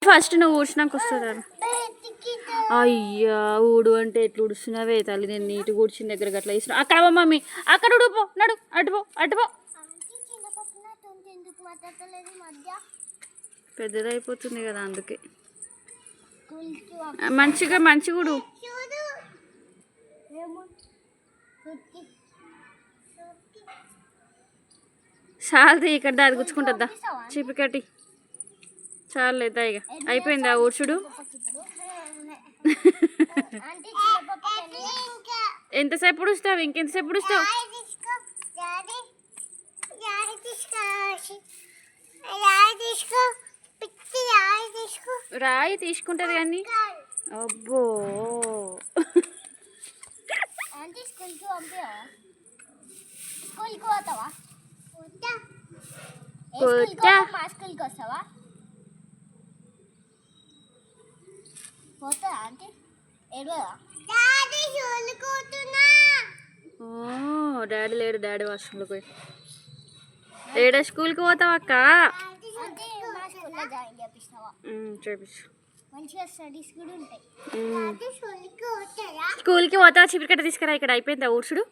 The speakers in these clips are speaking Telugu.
ఫస్ట్ నువ్వు ఊడ్చినాక వస్తారు. అయ్యా ఊడు అంటే ఎట్లా ఉడుస్తున్నావే తల్లి, నేను నీట్గా ఊడ్చిన దగ్గర అట్లా వేసిన. అక్కడ మమ్మీ అక్కడ ఉడుపో, నడు అటుపో అటుపో. పెద్దదైపోతుంది కదా అందుకే. మంచిగా మంచిగా ఉడు. చాలది ఇక్కడ దాది గుచ్చుకుంటుందా చీపికట్టి. చాలు లేదా ఇక అయిపోయిందా ఊడ్చుడు? ఎంతసేపు ఉడుస్తావు? ఇంకెంతసేపు ఉడుస్తావు? రాయి తీసుకుంటుంది కానీ. అబ్బో డాడీ లేడు, డాడీ వాష్రూమ్లో పోయి. ఏడా స్కూల్కి పోతావా అక్క? చేపించు. స్కూల్కి పోతావా? చిపిరికట్ట తీసుకురా. ఇక్కడ అయిపోయిందా ఊడ్చుడు?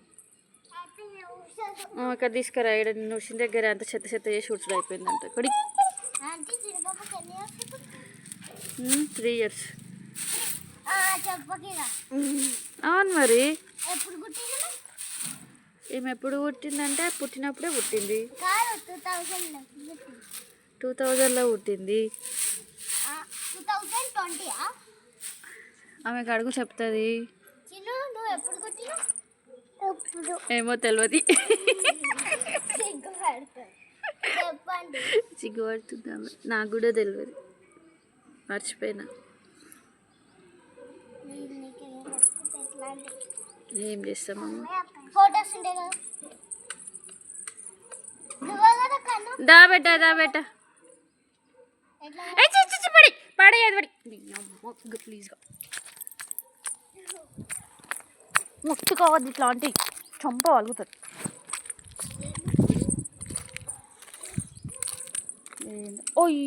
ఇక్కడ తీసుకురా. ఇక్కడ నేను ఊడ్చిన దగ్గర అంత చెత్త చెత్త చేసి ఊడ్చుడు అయిపోయిందంట. కొడి 3 years. అవును మరి. ఏమి ఎప్పుడు పుట్టిందంటే పుట్టినప్పుడే పుట్టింది. 2000లో పుట్టింది. ఆమెకు అడుగు చెప్తుంది. ఏమో తెలియదు. సిగ్గుపడుతుంది ఆమె. నాకు కూడా తెలియదు, మర్చిపోయినా. ఏం చేస్తామమ్మ? దా బెట్ట దా బెట్ట. పడి పడేది పడి ప్లీజ్గా ముక్కు కావద్దు ఇట్లాంటి చంప వలుగుతుంది. ఓయ్